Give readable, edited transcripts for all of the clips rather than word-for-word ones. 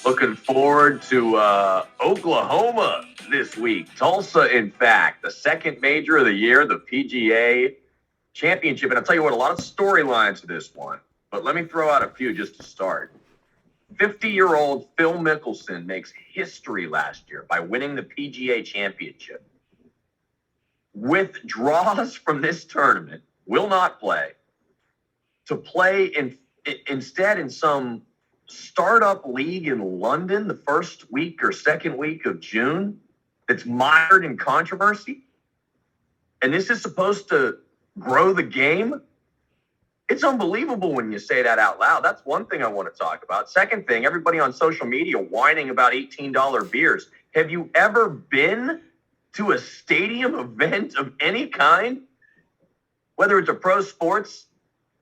Looking forward to Oklahoma this week. Tulsa, in fact, the second major of the year, the PGA Championship. And I'll tell you what, a lot of storylines to this one. But let me throw out a few just to start. 50-year-old Phil Mickelson makes history last year by winning the PGA Championship. Withdraws from this tournament, will not play, to play instead in some startup league in London the first week or second week of June that's mired in controversy. And this is supposed to grow the game. It's unbelievable when you say that out loud. That's one thing I want to talk about. Second thing, everybody on social media whining about $18 beers. Have you ever been to a stadium event of any kind? Whether it's a pro sports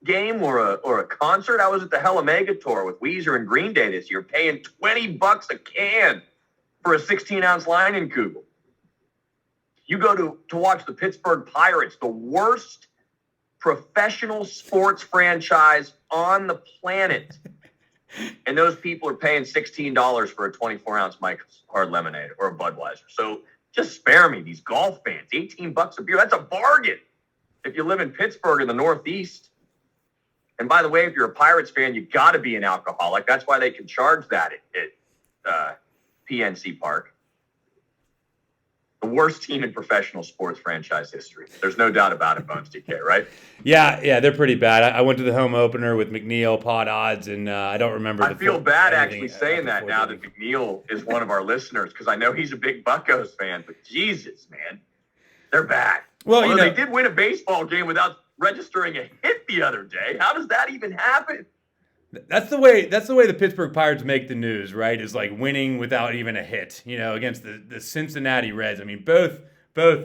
game or a concert. I was at the Hella Mega Tour with Weezer and Green Day this year, paying $20 a can for a 16-ounce Leinenkugel. You go to watch the Pittsburgh Pirates, the worst professional sports franchise on the planet, and those people are paying $16 for a 24-ounce Mike's Hard Lemonade or a Budweiser. So just spare me, these golf fans. $18 a beer, that's a bargain if you live in Pittsburgh in the Northeast. And by the way, if you're a Pirates fan, you got to be an alcoholic. That's why they can charge that at PNC Park. The worst team in professional sports franchise history. There's no doubt about it, Bones DK, right? Yeah, they're pretty bad. I went to the home opener with McNeil, pot odds, and I don't remember. I feel bad actually saying that now that McNeil is one of our listeners, because I know he's a big Buccos fan, but Jesus, man, they're bad. Well, they did win a baseball game without registering a hit the other day. How does that even happen? That's the way the Pittsburgh Pirates make the news, right? Is like winning without even a hit, against the Cincinnati Reds. I mean, both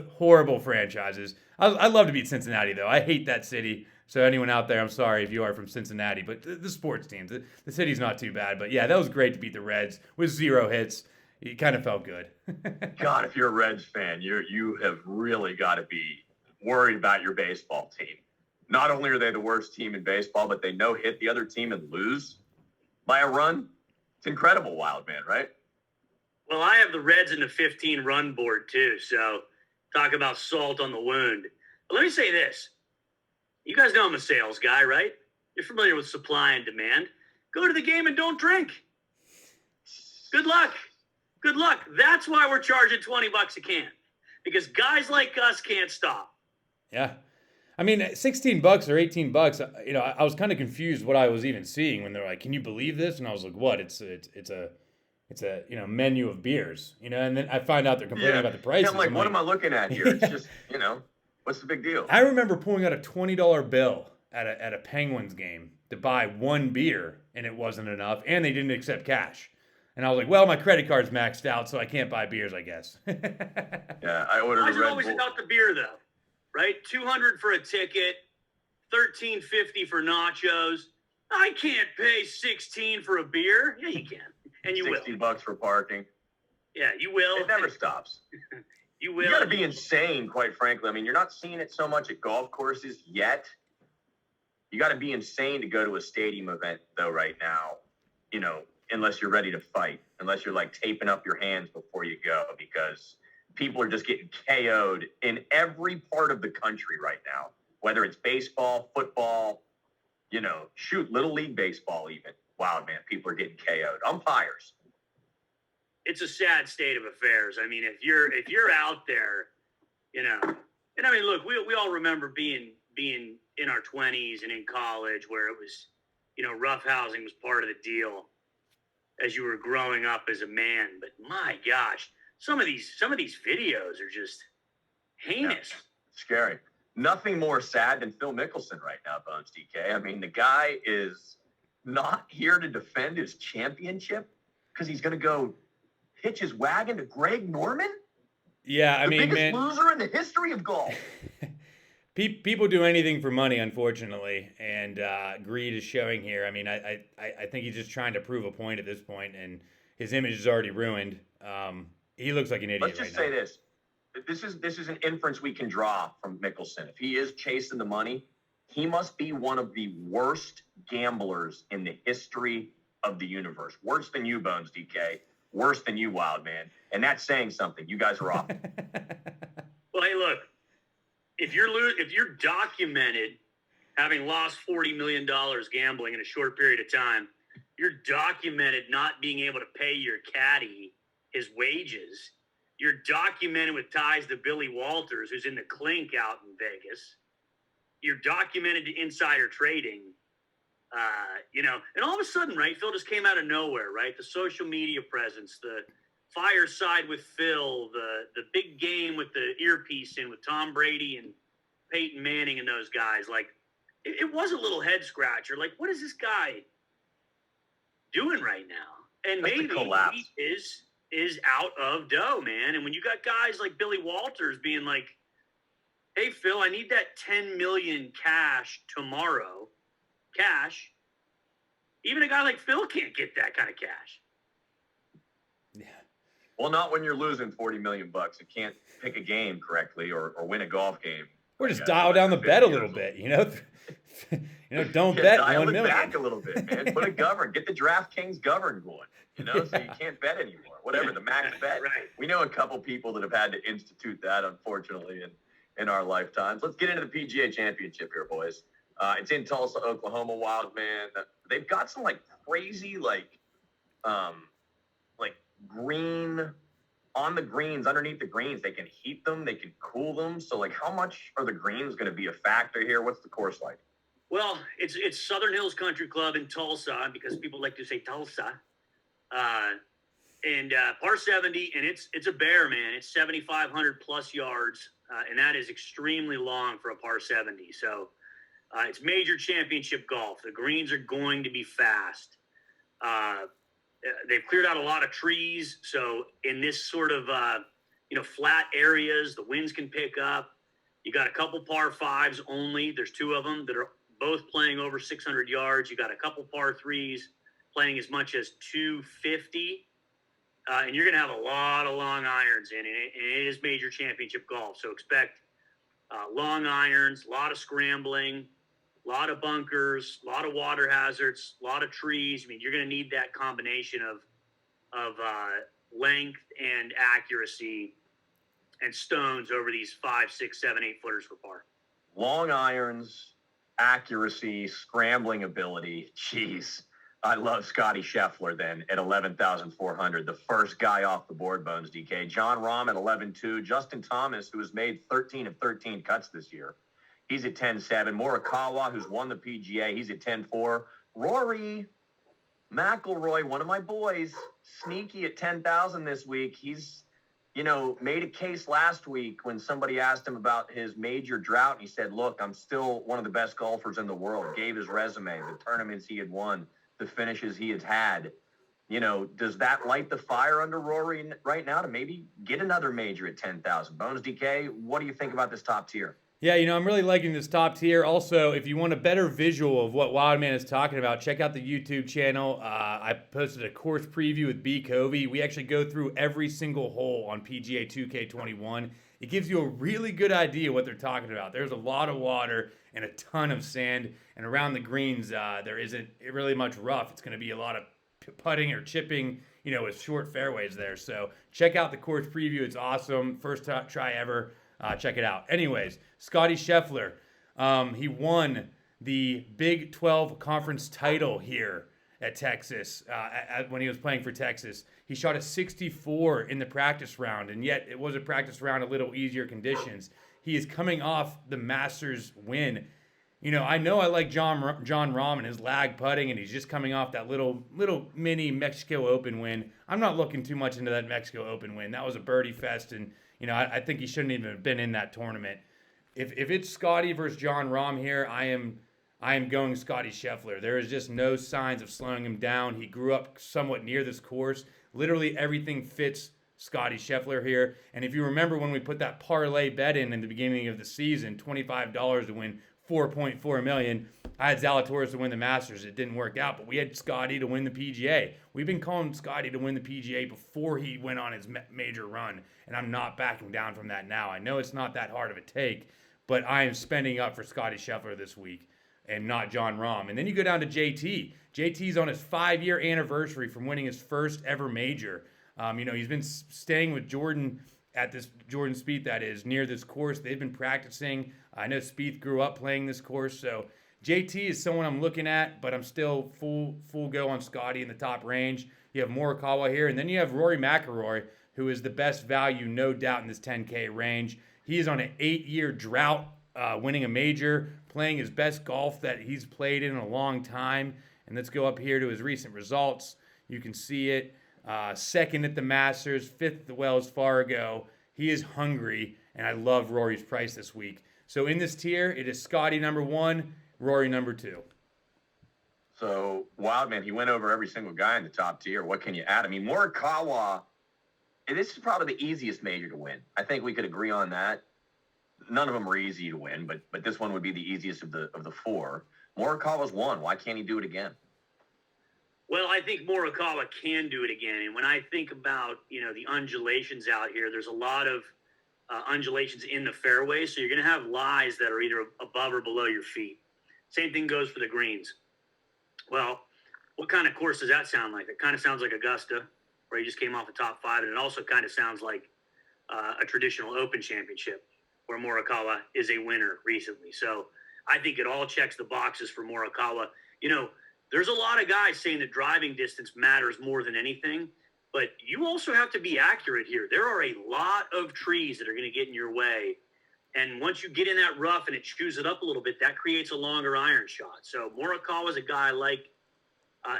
horrible franchises. I'd love to beat Cincinnati, though. I hate that city. So anyone out there, I'm sorry if you are from Cincinnati, but the sports teams, the city's not too bad. But yeah, that was great to beat the Reds with 0 hits. It kind of felt good. God, if you're a Reds fan, you have really got to be worried about your baseball team. Not only are they the worst team in baseball, but they hit the other team and lose by a run. It's incredible, Wildman, right? Well, I have the Reds in the 15-run board, too. So talk about salt on the wound. But let me say this. You guys know I'm a sales guy, right? You're familiar with supply and demand. Go to the game and don't drink. Good luck. Good luck. That's why we're charging $20 a can. Because guys like us can't stop. Yeah. I mean, $16 or $18, I was kind of confused what I was even seeing when they're like, "Can you believe this?" And I was like, "What? It's a menu of beers, And then I find out they're complaining about the prices. I'm like, what am I looking at here? It's just, what's the big deal? I remember pulling out a $20 bill at a Penguins game to buy one beer, and it wasn't enough, and they didn't accept cash. And I was like, well, my credit card's maxed out, so I can't buy beers, I guess. Yeah, I ordered Why a is it Red always Bull. about the beer, though? Right? $200 for a ticket, $13.50 for nachos. I can't pay $16 for a beer. Yeah, you can, and you will. $60 for parking. Yeah, you will. It never stops. You will. You got to be insane, quite frankly. I mean, you're not seeing it so much at golf courses yet. You got to be insane to go to a stadium event, though, right now. Unless you're ready to fight, unless you're like taping up your hands before you go, because people are just getting KO'd in every part of the country right now, whether it's baseball, football, Little League baseball even. Wow, man, people are getting KO'd. Umpires. It's a sad state of affairs. I mean, if you're out there, and I mean, look, we all remember being in our 20s and in college where it was, roughhousing was part of the deal as you were growing up as a man. But my gosh, some of these videos are just heinous. Yeah, scary. Nothing more sad than Phil Mickelson right now, Bones DK. I mean, the guy is not here to defend his championship because he's going to go hitch his wagon to Greg Norman? Yeah, the biggest loser in the history of golf. People do anything for money, unfortunately, and greed is showing here. I mean, I think he's just trying to prove a point at this point, and his image is already ruined. He looks like an idiot. Let's just say this. This is an inference we can draw from Mickelson. If he is chasing the money, he must be one of the worst gamblers in the history of the universe. Worse than you, Bones DK. Worse than you, Wildman. And that's saying something. You guys are off. Well, hey, look, if you're documented having lost $40 million gambling in a short period of time, you're documented not being able to pay your caddy his wages. You're documented with ties to Billy Walters, who's in the clink out in Vegas. You're documented to insider trading. And all of a sudden, right, Phil just came out of nowhere, right? The social media presence, the fireside with Phil, the big game with the earpiece in with Tom Brady and Peyton Manning and those guys. Like, it was a little head scratcher. Like, what is this guy doing right now? And That's maybe collapse. he is out of dough, man. And when you got guys like Billy Walters being like, hey, Phil, I need that $10 million cash tomorrow. Cash. Even a guy like Phil can't get that kind of cash. Yeah. Well, not when you're losing $40 million bucks. It can't pick a game correctly or win a golf game. Or just dial down the bet a little bit, you know? Don't bet dial 1 it million. back a little bit, man. Put a govern. Get the DraftKings govern going, you know, so you can't bet anymore. Whatever, the max bet. Right. We know a couple people that have had to institute that, unfortunately, in our lifetimes. Let's get into the PGA Championship here, boys. It's in Tulsa, Oklahoma, Wildman. They've got some, like, crazy, like green on the greens, underneath the greens. They can heat them, they can cool them. So, like, how much are the greens going to be a factor here? What's the course like? Well, it's Southern Hills Country Club in Tulsa, because people like to say Tulsa. And par 70, and it's a bear, man. It's 7,500 plus yards, and that is extremely long for a par 70. So it's major championship golf. The greens are going to be fast. They've cleared out a lot of trees, so in this sort of flat areas, the winds can pick up. You got a couple par 5s only. There's 2 of them that are both playing over 600 yards. You got a couple par 3s playing as much as 250. And you're going to have a lot of long irons in it. And it is major championship golf. So expect long irons, a lot of scrambling, a lot of bunkers, a lot of water hazards, a lot of trees. I mean, you're going to need that combination of length and accuracy and stones over these 5, 6, 7, 8 footers for par. Long irons, accuracy, scrambling ability. Jeez. I love Scotty Scheffler then at 11,400, the first guy off the board, Bones DK. John Rahm at 11.2. Justin Thomas, who has made 13 of 13 cuts this year, he's at 10.7. Morikawa, who's won the PGA, he's at 10.4. Rory McIlroy, one of my boys, sneaky at 10,000 this week. He's, made a case last week when somebody asked him about his major drought, and he said, look, I'm still one of the best golfers in the world. Gave his resume, the tournaments he had won, the finishes he has had. Does that light the fire under Rory right now to maybe get another major at 10,000? Bones DK, what do you think about this top tier? Yeah, I'm really liking this top tier. Also, if you want a better visual of what Wildman is talking about, check out the YouTube channel. I posted a course preview with B. Covey. We actually go through every single hole on PGA 2K21. It gives you a really good idea what they're talking about. There's a lot of water and a ton of sand, and around the greens, there isn't really much rough. It's going to be a lot of putting or chipping, with short fairways there. So check out the course preview. It's awesome. First try ever. Check it out. Anyways, Scotty Scheffler, he won the Big 12 conference title here at Texas when he was playing for Texas. He shot a 64 in the practice round, and yet it was a practice round, a little easier conditions. He is coming off the Masters win. I know I like John Rahm and his lag putting, and he's just coming off that little mini Mexico Open win. I'm not looking too much into that Mexico Open win. That was a birdie fest, and I think he shouldn't even have been in that tournament. If it's Scotty versus John Rahm here, I am going Scotty Scheffler. There is just no signs of slowing him down. He grew up somewhat near this course. Literally everything fits Scotty Scheffler here. And if you remember when we put that parlay bet in the beginning of the season, $25 to win $4.4 million, I had Zalatoris to win the Masters. It didn't work out, but we had Scotty to win the PGA. We've been calling Scotty to win the PGA before he went on his major run, and I'm not backing down from that now. I know it's not that hard of a take, but I am spending up for Scotty Scheffler this week. and not John Rahm. And then you go down to JT. JT's on his 5-year anniversary from winning his first ever major. He's been staying with Jordan at this Jordan Spieth, that is, near this course. They've been practicing. I know Spieth grew up playing this course, so JT is someone I'm looking at, but I'm still full go on Scotty in the top range. You have Morikawa here, and then you have Rory McIlroy, who is the best value, no doubt, in this 10K range. He is on an 8-year drought, winning a major, playing his best golf that he's played in a long time. And let's go up here to his recent results. You can see it. Second at the Masters, 5th at the Wells Fargo. He is hungry, and I love Rory's price this week. So in this tier, it is Scotty number 1, Rory number 2. So, Wildman, he went over every single guy in the top tier. What can you add? I mean, Morikawa, this is probably the easiest major to win. I think we could agree on that. None of them are easy to win, but this one would be the easiest of the 4. Morikawa's won. Why can't he do it again? Well, I think Morikawa can do it again. And when I think about, the undulations out here, there's a lot of undulations in the fairway. So you're going to have lies that are either above or below your feet. Same thing goes for the greens. Well, what kind of course does that sound like? It kind of sounds like Augusta, where he just came off the top 5. And it also kind of sounds like a traditional Open Championship, where Morikawa is a winner recently. So I think it all checks the boxes for Morikawa. There's a lot of guys saying that driving distance matters more than anything, but you also have to be accurate here. There are a lot of trees that are going to get in your way. And once you get in that rough and it chews it up a little bit, that creates a longer iron shot. So Morikawa is a guy I like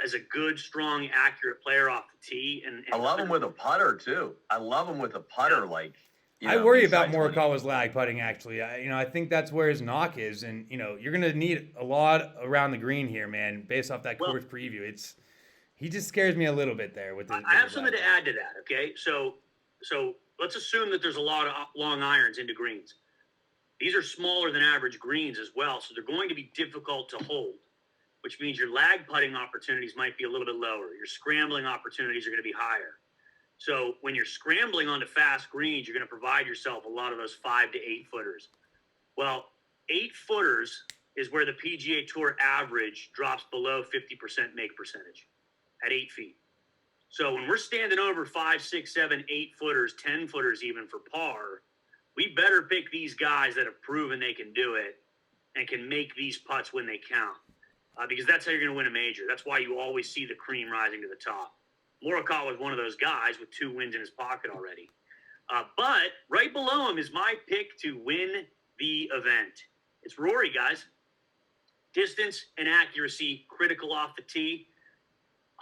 as a good, strong, accurate player off the tee. And I love him with a putter, too. I love him with a putter, I worry about Morikawa's lag putting, actually. I think that's where his knock is. And, you're going to need a lot around the green here, man, based off that course preview. He just scares me a little bit there. I have something to add to that, okay? So let's assume that there's a lot of long irons into greens. These are smaller than average greens as well, so they're going to be difficult to hold, which means your lag putting opportunities might be a little bit lower. Your scrambling opportunities are going to be higher. So when you're scrambling onto fast greens, you're going to provide yourself a lot of those 5 to 8 footers. Well, 8 footers is where the PGA Tour average drops below 50% make percentage at 8 feet. So when we're standing over 5, 6, 7, 8 footers, 10 footers even for par, we better pick these guys that have proven they can do it and can make these putts when they count. Because that's how you're going to win a major. That's why you always see the cream rising to the top. Morikawa is one of those guys with 2 wins in his pocket already. But right below him is my pick to win the event. It's Rory, guys. Distance and accuracy, critical off the tee.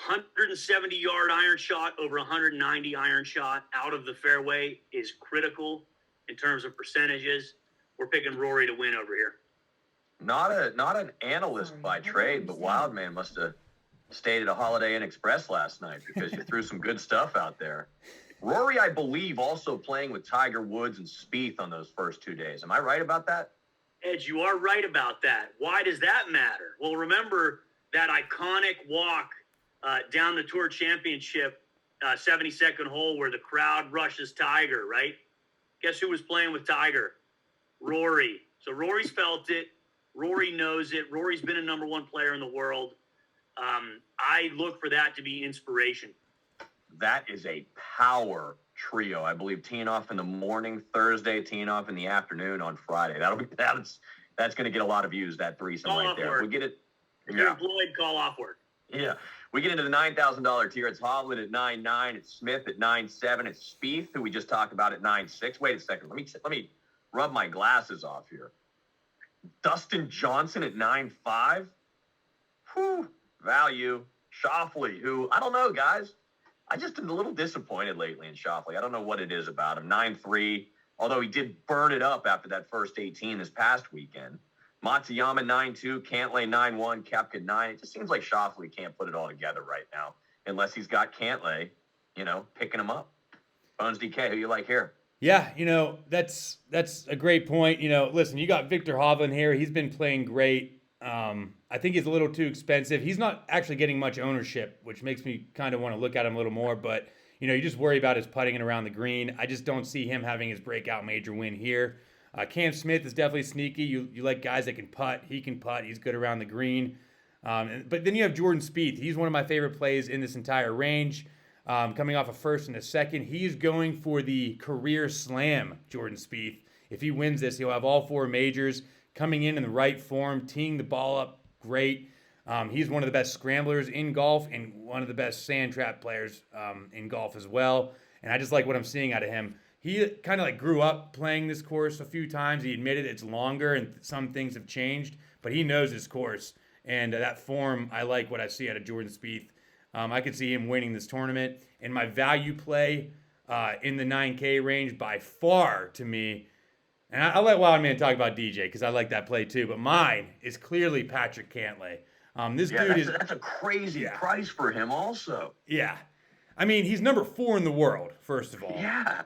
170-yard iron shot over 190 iron shot out of the fairway is critical in terms of percentages. We're picking Rory to win over here. Not an analyst by trade, but Wildman must have stayed at a Holiday Inn Express last night because you threw some good stuff out there. Rory, I believe, also playing with Tiger Woods and Spieth on those first 2 days. Am I right about that? Edge, you are right about that. Why does that matter? Well, remember that iconic walk down the Tour Championship 72nd hole where the crowd rushes Tiger, right? Guess who was playing with Tiger? Rory. So Rory's felt it. Rory knows it. Rory's been a number 1 player in the world. I look for that to be inspiration. That is a power trio. I believe teeing off in the morning Thursday, teeing off in the afternoon on Friday. That's going to get a lot of views, that threesome call right there. Work. We get it. If you're employed, call off work. Yeah. We get into the $9,000 tier. It's Hovland at 9.9. It's Smith at 9.7. It's Spieth, who we just talked about, at 9.6. Wait a second. Let me rub my glasses off here. Dustin Johnson at 9.5. Whew. Value. Schauffele, who, I don't know, guys. I just am a little disappointed lately in Schauffele. I don't know what it is about him. 9.3, although he did burn it up after that first 18 this past weekend. Matsuyama 9.2, Cantlay 9.1, Koepka 9. It just seems like Schauffele can't put it all together right now unless he's got Cantlay, picking him up. Bones DK, who you like here? Yeah, that's a great point. Listen, you got Victor Hovland here. He's been playing great. I think he's a little too expensive. He's not actually getting much ownership, which makes me kind of want to look at him a little more. But, you just worry about his putting and around the green. I just don't see him having his breakout major win here. Cam Smith is definitely sneaky. You like guys that can putt. He can putt. He's good around the green. But then you have Jordan Spieth. He's one of my favorite plays in this entire range. Coming off a first and a second. He's going for the career slam, Jordan Spieth. If he wins this, he'll have all 4 majors. Coming in the right form, teeing the ball up great. He's one of the best scramblers in golf and one of the best sand trap players in golf as well. And I just like what I'm seeing out of him. He kind of like grew up playing this course a few times. He admitted it's longer and some things have changed, but he knows his course. And that form, I like what I see out of Jordan Spieth. I could see him winning this tournament. And my value play in the 9K range by far to me, and I'll let Wildman talk about DJ because I like that play too, but mine is clearly Patrick Cantlay. This dude that's a crazy price for him also. Yeah. I mean, he's number 4 in the world, first of all. Yeah.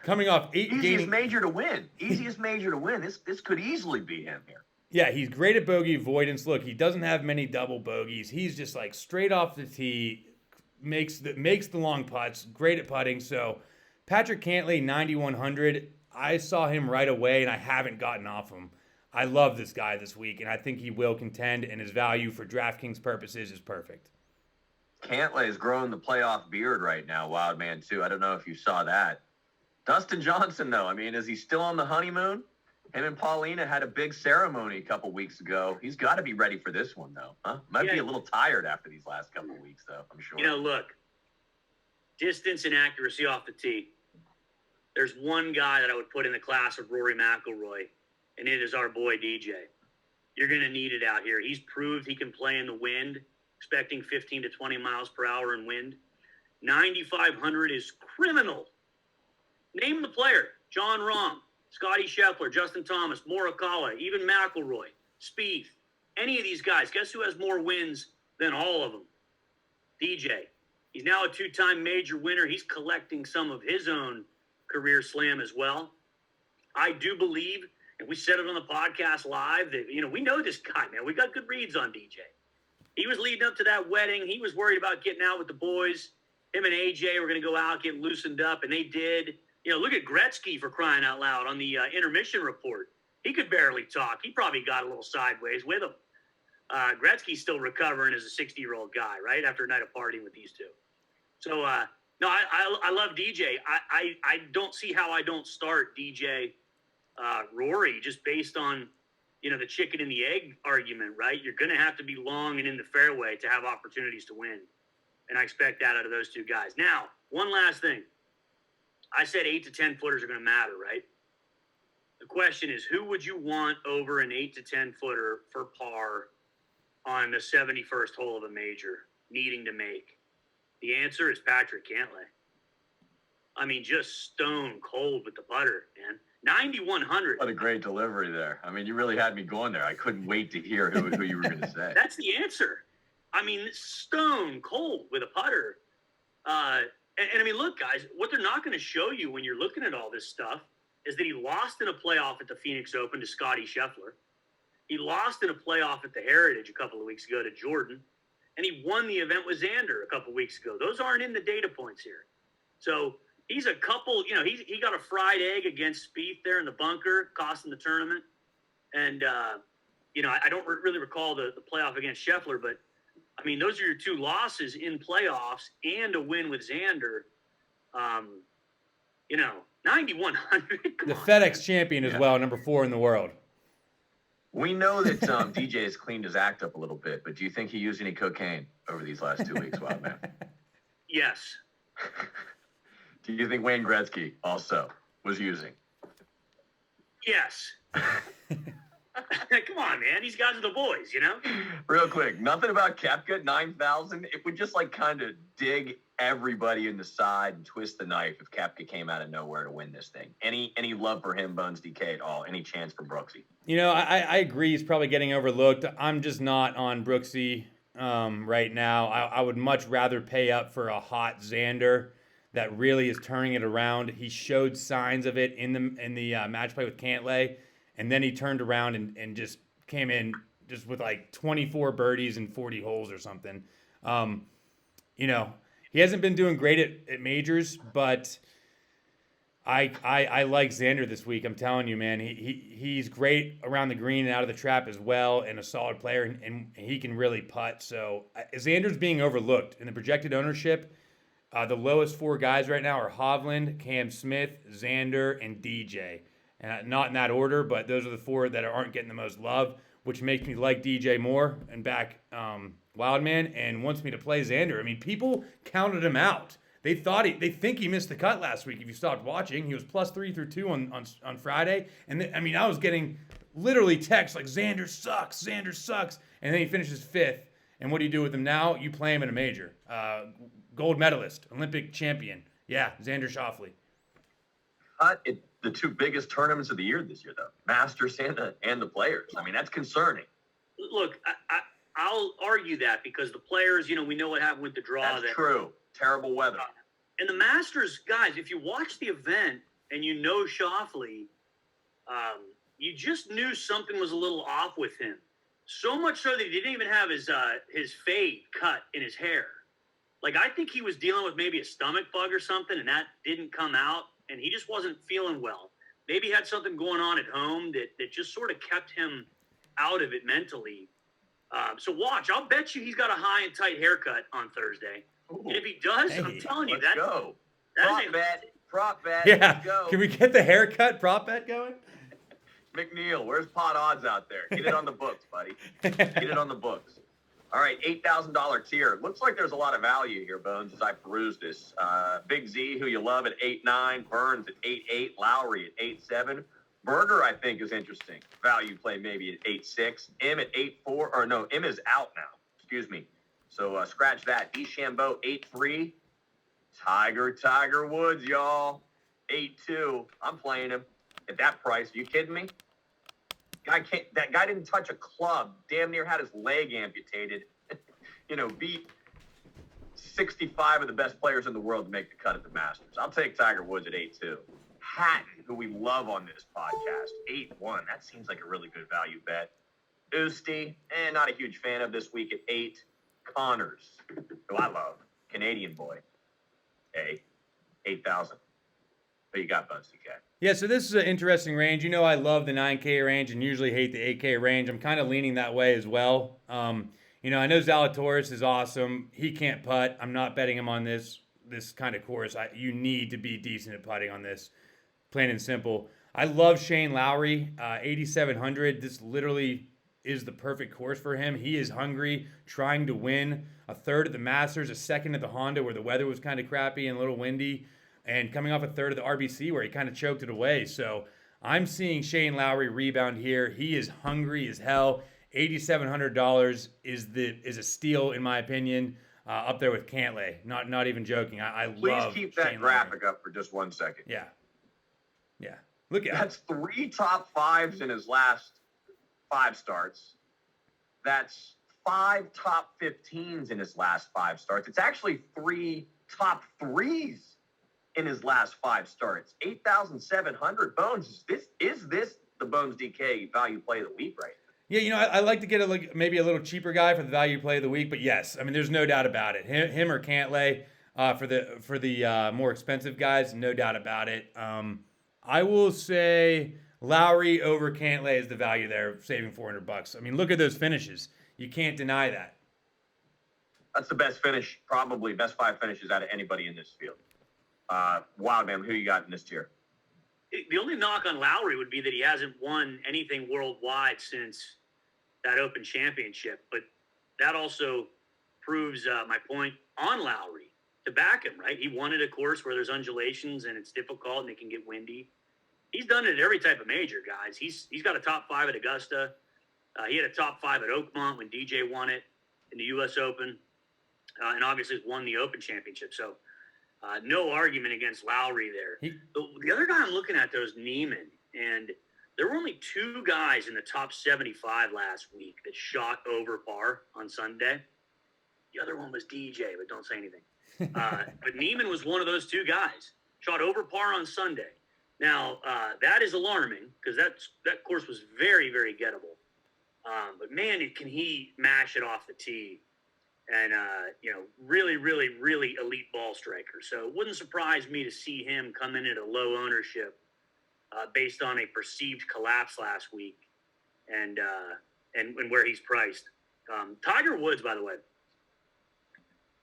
Coming off 8 Easiest major to win. Easiest major to win. This could easily be him here. Yeah, he's great at bogey avoidance. Look, he doesn't have many double bogeys. He's just like straight off the tee, makes the long putts, great at putting. So Patrick Cantlay, 9,100. I saw him right away, and I haven't gotten off him. I love this guy this week, and I think he will contend, and his value for DraftKings purposes is perfect. Cantlay is growing the playoff beard right now, Wildman, too. I don't know if you saw that. Dustin Johnson, though, I mean, is he still on the honeymoon? Him and Paulina had a big ceremony a couple weeks ago. He's got to be ready for this one, though. Huh? Might be a little tired after these last couple weeks, though, I'm sure. You know, look, distance and accuracy off the tee. There's one guy that I would put in the class of Rory McIlroy, and it is our boy DJ. You're going to need it out here. He's proved he can play in the wind, expecting 15 to 20 miles per hour in wind. 9,500 is criminal. Name the player. John Rahm, Scotty Scheffler, Justin Thomas, Morikawa, even McIlroy, Spieth. Any of these guys, guess who has more wins than all of them? DJ. He's now a 2-time major winner. He's collecting some of his own career slam as well. I do believe, and we said it on the podcast live, that, we know this guy, man. We got good reads on DJ. He was leading up to that wedding. He was worried about getting out with the boys. Him and AJ were going to go out, get loosened up, and they did. Look at Gretzky, for crying out loud, on the intermission report. He could barely talk. He probably got a little sideways with him. Gretzky's still recovering as a 60-year-old guy, right, after a night of partying with these two. So, no, I love DJ. I don't see how I don't start DJ Rory just based on, the chicken and the egg argument, right? You're going to have to be long and in the fairway to have opportunities to win. And I expect that out of those two guys. Now, one last thing. I said 8 to 10 footers are going to matter, right? The question is, who would you want over an 8 to 10 footer for par on the 71st hole of a major, needing to make? The answer is Patrick Cantlay. I mean, just stone cold with the putter, man. 9,100. What a great delivery there. I mean, you really had me going there. I couldn't wait to hear who you were going to say. That's the answer. I mean, stone cold with a putter. And I mean, look, guys, what they're not going to show you when you're looking at all this stuff is that he lost in a playoff at the Phoenix Open to Scotty Scheffler. He lost in a playoff at the Heritage a couple of weeks ago to Jordan. And he won the event with Xander a couple of weeks ago. Those aren't in the data points here. So he's a couple, he got a fried egg against Spieth there in the bunker, costing the tournament. And, I don't really recall the playoff against Scheffler, but I mean, those are your 2 losses in playoffs and a win with Xander. 9,100. The FedEx champion as well, number 4 in the world. We know that DJ has cleaned his act up a little bit, but do you think he used any cocaine over these last 2 weeks, Wildman? Yes. Do you think Wayne Gretzky also was using? Yes. Come on, man. These guys are the boys, Real quick, nothing about Koepka, 9,000. It would just kind of dig everybody in the side and twist the knife if Koepka came out of nowhere to win this thing. Any love for him, Bones DK, at all? Any chance for Brooksy? I agree. He's probably getting overlooked. I'm just not on Brooksy right now. I would much rather pay up for a hot Xander that really is turning it around. He showed signs of it in the match play with Cantlay. And then he turned around and just came in just with 24 birdies and 40 holes or something. He hasn't been doing great at majors, but I like Xander this week. I'm telling you, man. He's great around the green and out of the trap as well, and a solid player, and he can really putt. So Xander's being overlooked in the projected ownership. The lowest 4 guys right now are Hovland, Cam Smith, Xander, and DJ. And not in that order, but those are the 4 that aren't getting the most love, which makes me like DJ more and back Wildman, and wants me to play Xander. I mean, people counted him out. They think he missed the cut last week. If you stopped watching, he was +3 through 2 on Friday, and I mean, I was getting literally texts like Xander sucks, and then he finishes 5th. And what do you do with him now? You play him in a major, gold medalist, Olympic champion. Yeah, Xander Schauffele. The 2 biggest tournaments of the year this year, though, Masters and the Players. I mean, that's concerning. Look, I'll argue that because the Players, we know what happened with the draw. That's true. Terrible weather. And the Masters, guys, if you watch the event and you know Schauffele, you just knew something was a little off with him. So much so that he didn't even have his fade cut in his hair. Like, I think he was dealing with maybe a stomach bug or something, and that didn't come out, and he just wasn't feeling well. Maybe he had something going on at home that just sort of kept him out of it mentally. So watch. I'll bet you he's got a high and tight haircut on Thursday. Ooh. And if he does, Hey, I'm telling you, Let's go. Prop bet. Yeah, Let's go. can we get the haircut prop bet going? McNeil, where's pot odds out there? Get it on the books, buddy. Get it on the books. All right, $8,000 tier. Looks like there's a lot of value here, Bones, as I peruse this. Big Z, who you love, at 8.9. Burns at 8.8. Lowry at 8.7. Berger, I think, is interesting. Value play maybe at 8.6. M at 8.4. Or no, M is out now. Excuse me. So scratch that. DeChambeau, 8.3. Tiger Woods, y'all. 8.2. I'm playing him at that price. Are you kidding me? That guy didn't touch a club. Damn near had his leg amputated. Beat 65 of the best players in the world to make the cut at the Masters. I'll take Tiger Woods at 8.2. Hatton, who we love on this podcast, 8.1. That seems like a really good value bet. Usti, not a huge fan of this week at 8. Connors, who I love, Canadian boy, 8,000. What you got, Buns DK? Yeah, so this is an interesting range. I love the 9K range and usually hate the 8K range. I'm kind of leaning that way as well. I know Zalatoris is awesome. He can't putt. I'm not betting him on this kind of course. You need to be decent at putting on this, plain and simple. I love Shane Lowry, 8,700. This literally is the perfect course for him. He is hungry, trying to win. A 3rd at the Masters, a 2nd at the Honda where the weather was kind of crappy and a little windy, and coming off a 3rd of the RBC where he kind of choked it away. So I'm seeing Shane Lowry rebound here. He is hungry as hell. $8,700 is a steal in my opinion. Up there with Cantlay. Not even joking. I love. Please keep that Shane graphic Lowry. up for just 1 second. Yeah. Look at That's 3 top 5s in his last 5 starts. That's 5 top 15s in his last 5 starts. It's actually 3 top 3s in his last 5 starts. 8,700. Bones. Is this the Bones DK value play of the week right now? Yeah, I like to get maybe a little cheaper guy for the value play of the week, but yes, I mean, there's no doubt about it. Him or Cantlay for the more expensive guys, no doubt about it. I will say Lowry over Cantlay is the value there, saving $400. I mean, look at those finishes. You can't deny that. That's the best finish, probably best 5 finishes out of anybody in this field. Wildman, who you got in this tier? The only knock on Lowry would be that he hasn't won anything worldwide since that Open Championship. But that also proves my point on Lowry to back him, right? He wanted a course where there's undulations and it's difficult and it can get windy. He's done it at every type of major, guys. He's got a top 5 at Augusta. He had a top 5 at Oakmont when DJ won it in the U.S. Open. And obviously won the Open Championship. So no argument against Lowry there. The other guy I'm looking at, though, is Neiman. And there were only 2 guys in the top 75 last week that shot over par on Sunday. The other one was DJ, but don't say anything. But Neiman was one of those 2 guys. Shot over par on Sunday. Now, that is alarming because that course was very, very gettable. But, man, can he mash it off the tee. and really, really, really elite ball striker. So it wouldn't surprise me to see him come in at a low ownership based on a perceived collapse last week, and where he's priced. Tiger Woods, by the way.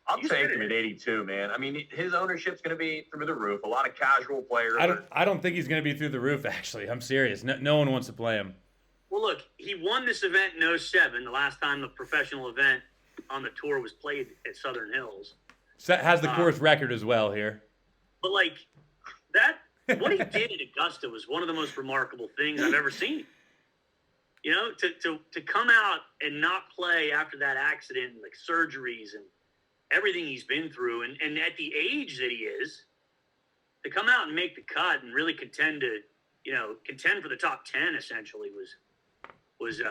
I'll take him at 82, man. I mean, his ownership's going to be through the roof. A lot of casual players. I don't think he's going to be through the roof, actually. I'm serious. No one wants to play him. Well, look, he won this event in 07, the last time the professional event on the tour was played at Southern Hills. So has the course record as well here. But, like, what he did at Augusta was one of the most remarkable things I've ever seen. You know, to come out and not play after that accident, like surgeries and everything he's been through, and at the age that he is, to come out and make the cut and really contend for the top 10 essentially was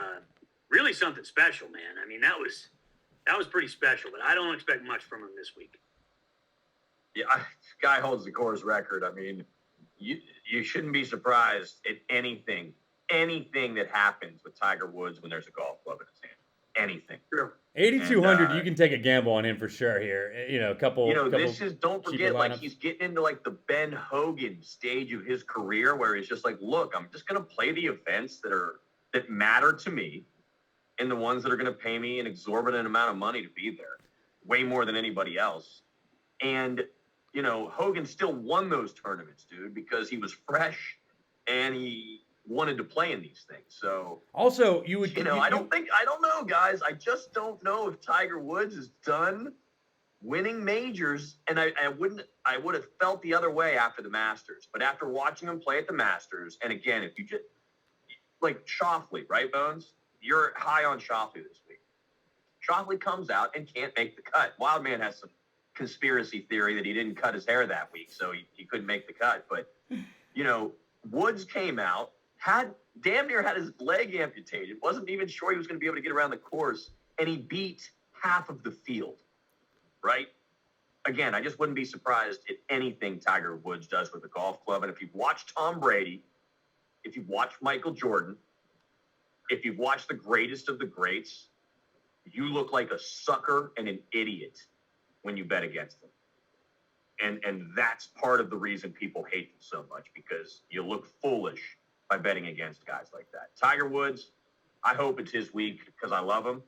really something special, man. I mean, that was pretty special, but I don't expect much from him this week. Yeah, guy holds the course record. I mean, you shouldn't be surprised at anything that happens with Tiger Woods when there's a golf club in his hand. Anything. Sure. 8,200, you can take a gamble on him for sure here. This is, don't forget, like, he's getting into, like, the Ben Hogan stage of his career where he's just like, look, I'm just going to play the events that matter to me and the ones that are going to pay me an exorbitant amount of money to be there, way more than anybody else. And, Hogan still won those tournaments, dude, because he was fresh and he wanted to play in these things. So also I don't know, guys. I just don't know if Tiger Woods is done winning majors. And I would have felt the other way after the Masters, but after watching him play at the Masters, and again, if you just like Schauffele, right, Bones? You're high on Schauffele this week. Schauffele comes out and can't make the cut. Wildman has some conspiracy theory that he didn't cut his hair that week, so he couldn't make the cut. But Woods came out, damn near had his leg amputated, wasn't even sure he was going to be able to get around the course, and he beat half of the field, right? Again, I just wouldn't be surprised at anything Tiger Woods does with a golf club. And if you've watched Tom Brady, if you've watched Michael Jordan, if you've watched the greatest of the greats, you look like a sucker and an idiot when you bet against them. And that's part of the reason people hate them so much, because you look foolish by betting against guys like that. Tiger Woods, I hope it's his week because I love him.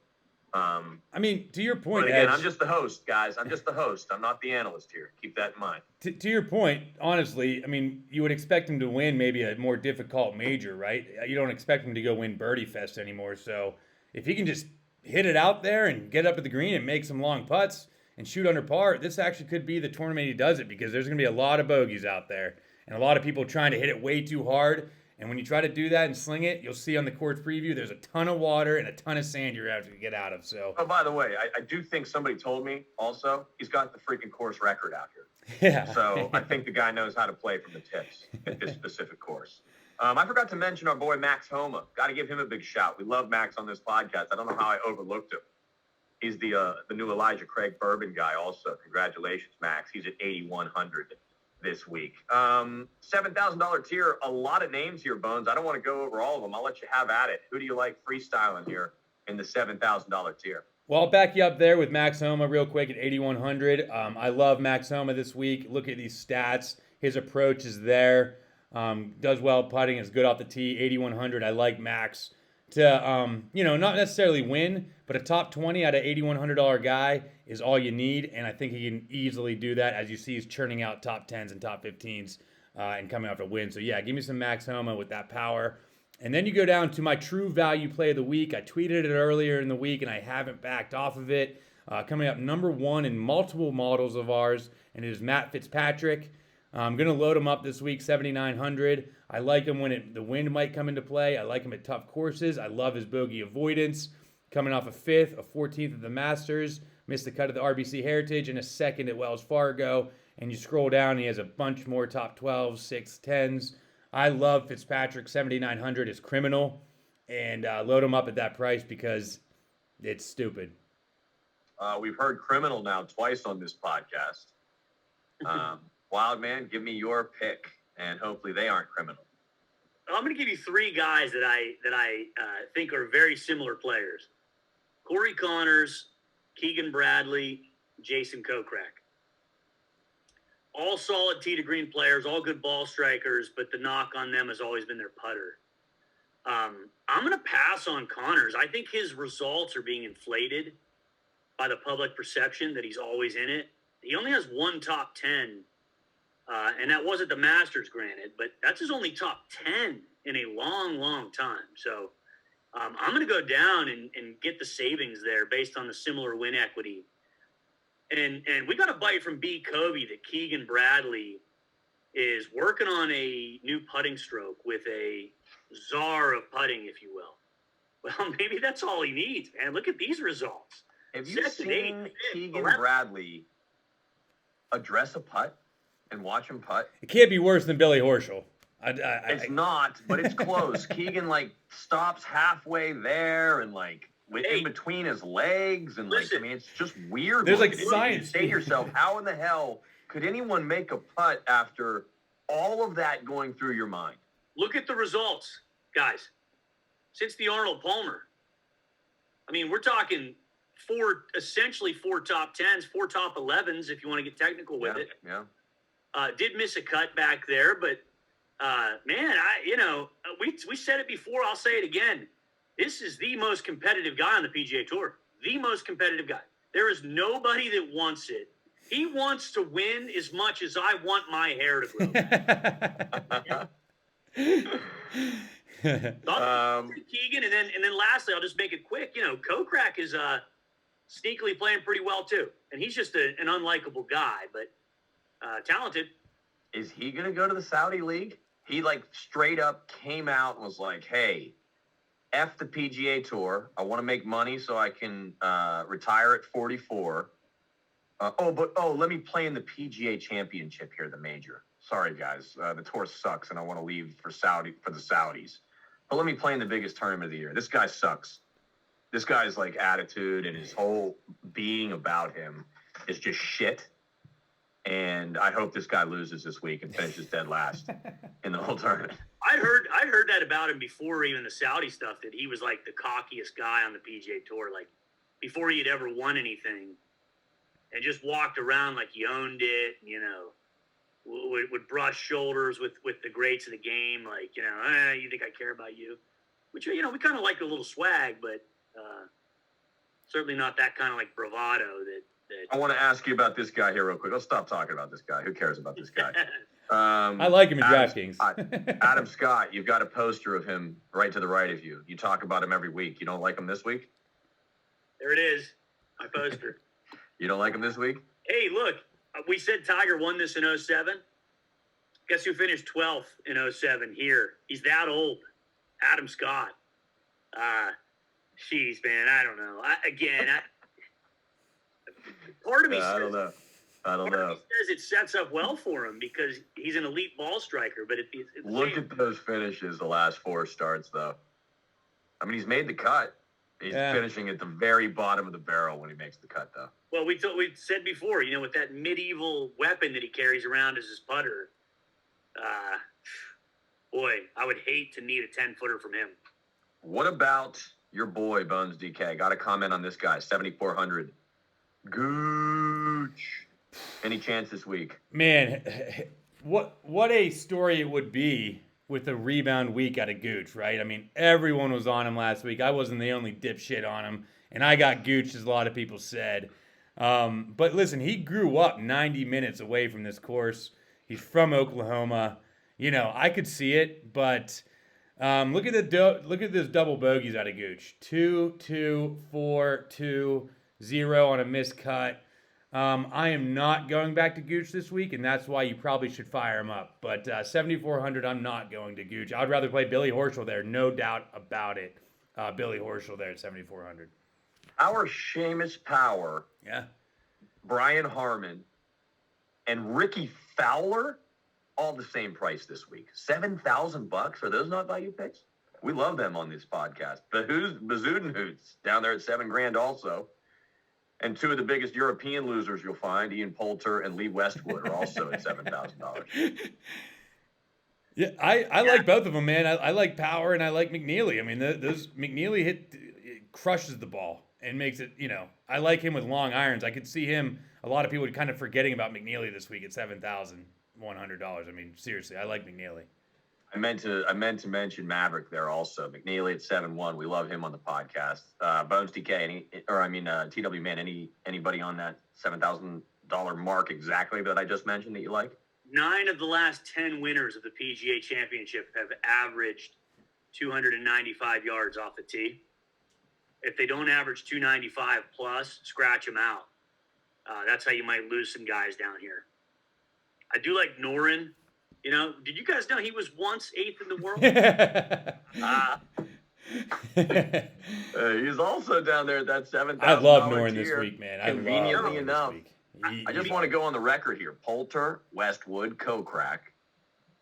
I mean, to your point, but again, Edge, I'm just the host, guys. I'm just the host. I'm not the analyst here. Keep that in mind. To your point, honestly, I mean, you would expect him to win maybe a more difficult major, right? You don't expect him to go win Birdie Fest anymore. So if he can just hit it out there and get up at the green and make some long putts and shoot under par, this actually could be the tournament he does it, because there's going to be a lot of bogeys out there and a lot of people trying to hit it way too hard. And when you try to do that and sling it, you'll see on the course preview, there's a ton of water and a ton of sand you're going to have to get out of. So, oh, by the way, I do think somebody told me also he's got the freaking course record out here. Yeah. So I think the guy knows how to play from the tips at this specific course. I forgot to mention our boy Max Homa. Got to give him a big shout. We love Max on this podcast. I don't know how I overlooked him. He's the new Elijah Craig Bourbon guy also. Congratulations, Max. He's at 8,100 this week. $7,000 tier, a lot of names here, Bones. I don't want to go over all of them. I'll let you have at it. Who do you like freestyling here in the $7,000 tier? Well, I'll back you up there with Max Homa real quick at 8,100. I love Max Homa this week. Look at these stats. His approach is there. Does well putting. Is good off the tee. 8,100. I like Max to, not necessarily win, but a top 20 out of $8,100 guy is all you need. And I think he can easily do that. As you see, he's churning out top 10s and top 15s and coming off a win. So, yeah, give me some Max Homa with that power. And then you go down to my true value play of the week. I tweeted it earlier in the week, and I haven't backed off of it. Coming up number one in multiple models of ours, and it is Matt Fitzpatrick. I'm going to load him up this week, 7,900. I like him when the wind might come into play. I like him at tough courses. I love his bogey avoidance. Coming off a 5th, a 14th at the Masters, missed the cut of the RBC Heritage, and a 2nd at Wells Fargo. And you scroll down, and he has a bunch more top 12s, 6s, 10s. I love Fitzpatrick. 7,900 is criminal. And load him up at that price because it's stupid. We've heard criminal now twice on this podcast. Wildman, give me your pick, and hopefully they aren't criminal. I'm going to give you 3 guys that I think are very similar players. Corey Connors, Keegan Bradley, Jason Kokrak. All solid tee to green players, all good ball strikers, but the knock on them has always been their putter. I'm going to pass on Connors. I think his results are being inflated by the public perception that he's always in it. He only has one top 10, and that wasn't the Masters, granted, but that's his only top 10 in a long, long time. So I'm going to go down and get the savings there based on the similar win equity. And we got a bite from B. Kobe that Keegan Bradley is working on a new putting stroke with a czar of putting, if you will. Well, maybe that's all he needs, man. Look at these results. Have you Second, seen eight, Keegan 11. Bradley address a putt and watch him putt? It can't be worse than Billy Horschel. It's not, but it's close. Keegan like stops halfway there and like in between his legs, and like, I mean, it's just weird. There's like looking. science. You say to yourself, how in the hell could anyone make a putt after all of that going through your mind? Look at the results, guys. Since the Arnold Palmer, I mean, we're talking essentially four top 10s, four top 11s, if you want to get technical with it. Yeah. Did miss a cut back there, but man, we said it before. I'll say it again. This is the most competitive guy on the PGA Tour. The most competitive guy. There is nobody that wants it. He wants to win as much as I want my hair to grow. Keegan, and then lastly, I'll just make it quick. You know, Kokrak is sneakily playing pretty well too, and he's just an unlikable guy, but talented. Is he gonna go to the Saudi League? He like straight up came out and was like, "Hey, F the PGA Tour. I want to make money so I can retire at 44. Let me play in the PGA Championship here, the major. Sorry, guys, the tour sucks, and I want to leave for the Saudis. But let me play in the biggest tournament of the year. This guy sucks. This guy's like attitude and his whole being about him is just shit. And I hope this guy loses this week and finishes dead last in the whole tournament." I heard that about him before even the Saudi stuff, that he was like the cockiest guy on the PGA Tour, like before he had ever won anything, and just walked around like he owned it, you know, would brush shoulders with the greats of the game, like, you know, you think I care about you? Which, you know, we kind of like a little swag, but certainly not that kind of like bravado that I want to ask you about this guy here real quick. Let's stop talking about this guy. Who cares about this guy? I like him in DraftKings. Adam Scott, you've got a poster of him right to the right of you. You talk about him every week. You don't like him this week? There it is, my poster. You don't like him this week? Hey, look, we said Tiger won this in 07. Guess who finished 12th in 07 here? He's that old. Adam Scott. Jeez, man, I don't know. Part of me I don't know. says it sets up well for him because he's an elite ball striker. But look at those finishes the last four starts, though. I mean, he's made the cut. He's finishing at the very bottom of the barrel when he makes the cut, though. Well, we said before, you know, with that medieval weapon that he carries around as his putter, boy, I would hate to need a 10-footer from him. What about your boy, Bones DK? Got a comment on this guy, 7,400. Gooch. Any chance this week? Man, what a story it would be with a rebound week out of Gooch, right? I mean, everyone was on him last week. I wasn't the only dipshit on him, and I got Gooch, as a lot of people said. But listen, he grew up 90 minutes away from this course. He's from Oklahoma. You know, I could see it, but look at this double bogeys out of Gooch. 2, 2, 4, 2, 0 on a missed cut. I am not going back to Gooch this week, and that's why you probably should fire him up. But 7,400, I'm not going to Gooch. I would rather play Billy Horschel there, no doubt about it. Billy Horschel there at 7,400. Our Seamus Power, Brian Harmon, and Ricky Fowler, all the same price this week. $7,000. Are those not value picks? We love them on this podcast. But who's Bazoodenhoots down there at $7,000 also? And two of the biggest European losers you'll find, Ian Poulter and Lee Westwood, are also at $7,000. Yeah, I like both of them, man. I like Power and I like McNeely. I mean, those McNeely crushes the ball, and makes it, I like him with long irons. I could see him, a lot of people kind of forgetting about McNeely this week at $7,100. I mean, seriously, I like McNeely. I meant to mention Maverick there also. McNeely at 7-1. We love him on the podcast. Bones DK, TW Man, anybody on that $7,000 mark exactly that I just mentioned that you like? 9 of the last 10 winners of the PGA Championship have averaged 295 yards off the tee. If they don't average 295 plus, scratch them out. That's how you might lose some guys down here. I do like Noren. Did you guys know he was once 8th in the world? He's also down there at that $7,000. I love Noren this week, man. Conveniently enough. This week. I just want to go on the record here. Poulter, Westwood, Kokrak,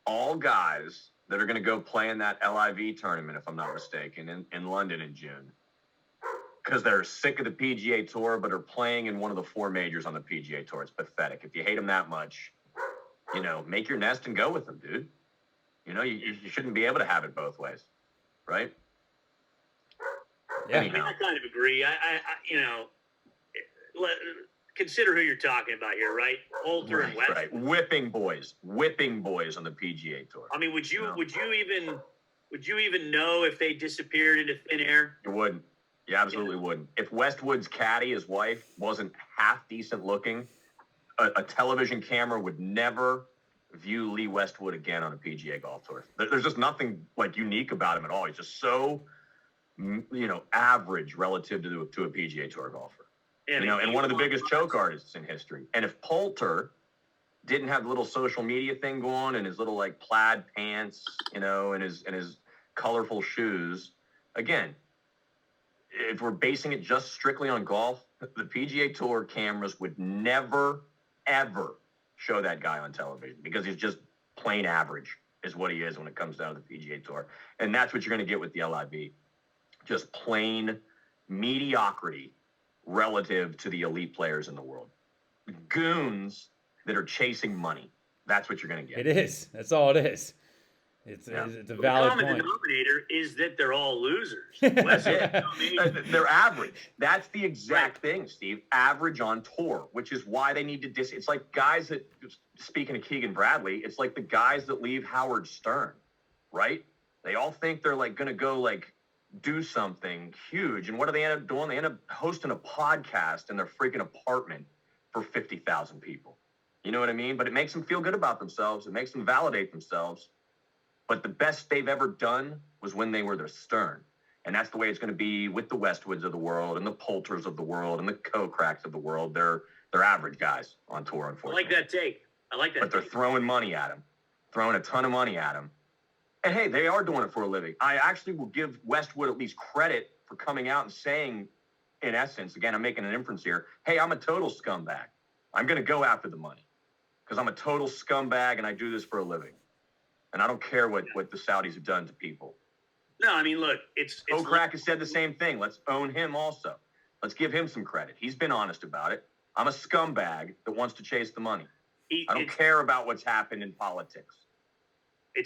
all guys that are going to go play in that LIV tournament, if I'm not mistaken, in London in June. Because they're sick of the PGA Tour, but are playing in one of the 4 majors on the PGA Tour. It's pathetic. If you hate them that much, make your nest and go with them, dude. You shouldn't be able to have it both ways, right? Yeah. Anyhow. I kind of agree. Consider who you're talking about here, right? Poulter and Westwood. Right. Whipping boys on the PGA Tour. I mean, would you even know if they disappeared into thin air? You wouldn't. You absolutely wouldn't. If Westwood's caddy, his wife, wasn't half decent looking, a television camera would never view Lee Westwood again on a PGA golf tour. There's just nothing unique about him at all. He's just so, average relative to a PGA Tour golfer. And one of the biggest choke artists in history. And if Poulter didn't have the little social media thing going and his little plaid pants, and his colorful shoes, again, if we're basing it just strictly on golf, the PGA Tour cameras would never, ever show that guy on television because he's just plain average is what he is when it comes down to the PGA Tour. And that's what you're going to get with the LIV. Just plain mediocrity relative to the elite players in the world. Goons that are chasing money. That's what you're going to get. It is. That's all it is. It's a valid point. The common point. denominator is that they're all losers. That's it. They're average. That's the exact thing, Steve. Average on tour, which is why they need to it's like guys that, speaking of Keegan Bradley, it's like the guys that leave Howard Stern, right? They all think they're going to go do something huge. And what do they end up doing? They end up hosting a podcast in their freaking apartment for 50,000 people. You know what I mean? But it makes them feel good about themselves. It makes them validate themselves. But the best they've ever done was when they were their Stern. And that's the way it's going to be with the Westwoods of the world and the Poulters of the world and the Kokrak's of the world. They're average guys on tour, unfortunately. I like that take. But they're throwing money at him, throwing a ton of money at him. And, hey, they are doing it for a living. I actually will give Westwood at least credit for coming out and saying, in essence, again, I'm making an inference here, hey, I'm a total scumbag. I'm going to go after the money because I'm a total scumbag and I do this for a living. And I don't care what the Saudis have done to people. No, I mean, look, it's Kokrak has said the same thing. Let's own him also. Let's give him some credit. He's been honest about it. I'm a scumbag that wants to chase the money. I don't care about what's happened in politics.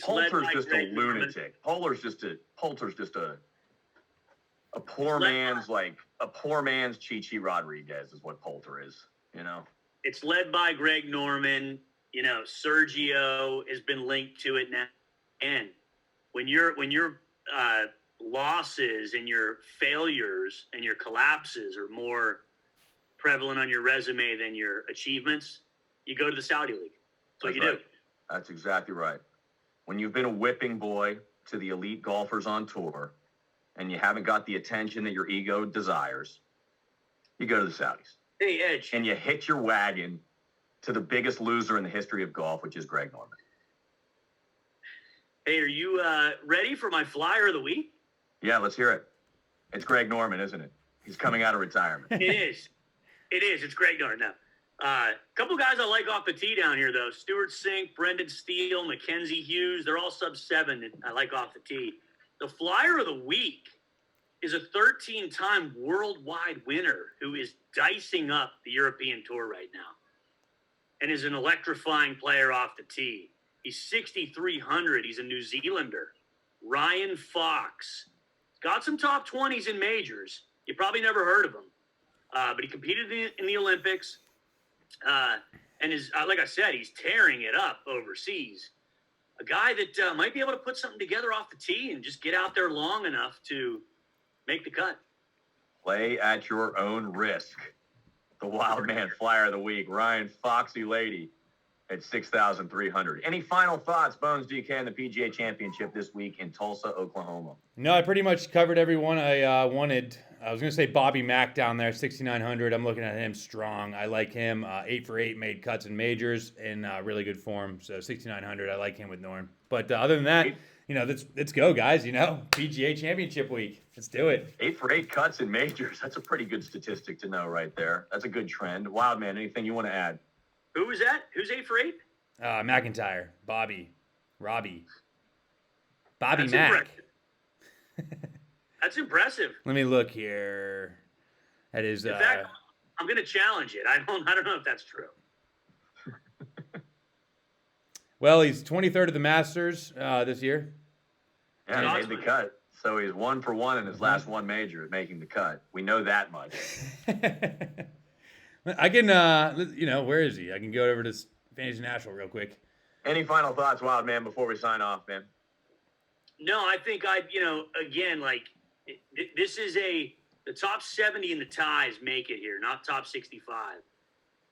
Poulter's just a lunatic. Poulter's just a poor man's Chi-Chi Rodriguez is what Poulter is, It's led by Greg Norman. Sergio has been linked to it now. And when your losses and your failures and your collapses are more prevalent on your resume than your achievements, you go to the Saudi League. That's what you do. That's exactly right. When you've been a whipping boy to the elite golfers on tour and you haven't got the attention that your ego desires, you go to the Saudis. Hey, Edge. And you hitch your wagon to the biggest loser in the history of golf, which is Greg Norman. Hey, are you ready for my flyer of the week? Yeah, let's hear it. It's Greg Norman, isn't it? He's coming out of retirement. It is. It's Greg Norman. Now, a couple guys I like off the tee down here, though. Stuart Sink, Brendan Steele, Mackenzie Hughes. They're all sub-7 that I like off the tee. The flyer of the week is a 13-time worldwide winner who is dicing up the European Tour right now and is an electrifying player off the tee. He's 6,300. He's a New Zealander. Ryan Fox. Got some top 20s in majors. You probably never heard of him, but he competed in the Olympics, and is like I said, he's tearing it up overseas. A guy that might be able to put something together off the tee and just get out there long enough to make the cut. Play at your own risk. The Wild Man Flyer of the Week, Ryan Foxy Lady at 6,300. Any final thoughts, Bones DK, and the PGA Championship this week in Tulsa, Oklahoma? No, I pretty much covered everyone I wanted. I was going to say Bobby Mack down there, 6,900. I'm looking at him strong. I like him. 8 for 8, made cuts in majors in really good form. So 6,900, I like him with Norn. But other than that, let's go, guys. PGA Championship week. Let's do it. 8 for 8 cuts in majors. That's a pretty good statistic to know right there. That's a good trend. Wildman, anything you want to add? Who was that? Who's 8 for 8? McIntyre, Robbie, Bobby That's Mack. That's impressive. Let me look here. That is. In fact, I'm going to challenge it. I don't know if that's true. Well, he's 23rd of the Masters this year. Yeah, he made the cut. So he's 1 for 1 in his last one major at making the cut. We know that much. I can, where is he? I can go over to Fantasy National real quick. Any final thoughts, Wild Man, before we sign off, man? No, I think this is the top 70 in the ties make it here, not top 65.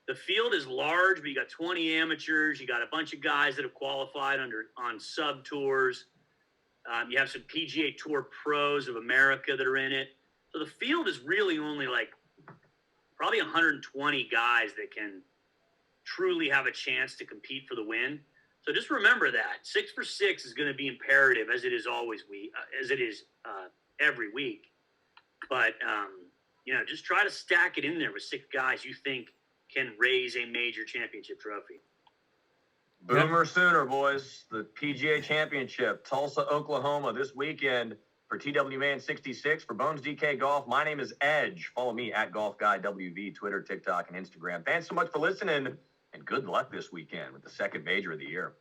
The field is large, but you got 20 amateurs. You got a bunch of guys that have qualified on sub tours. You have some PGA Tour pros of America that are in it. So the field is really only probably 120 guys that can truly have a chance to compete for the win. So just remember that 6 for 6 is going to be imperative, as it is every week. But just try to stack it in there with 6 guys you think can raise a major championship trophy. Boomer Sooner, boys. The PGA Championship, Tulsa, Oklahoma, this weekend for TWMan 66. For Bones DK Golf, my name is Edge. Follow me at GolfGuyWV, Twitter, TikTok, and Instagram. Thanks so much for listening, and good luck this weekend with the second major of the year.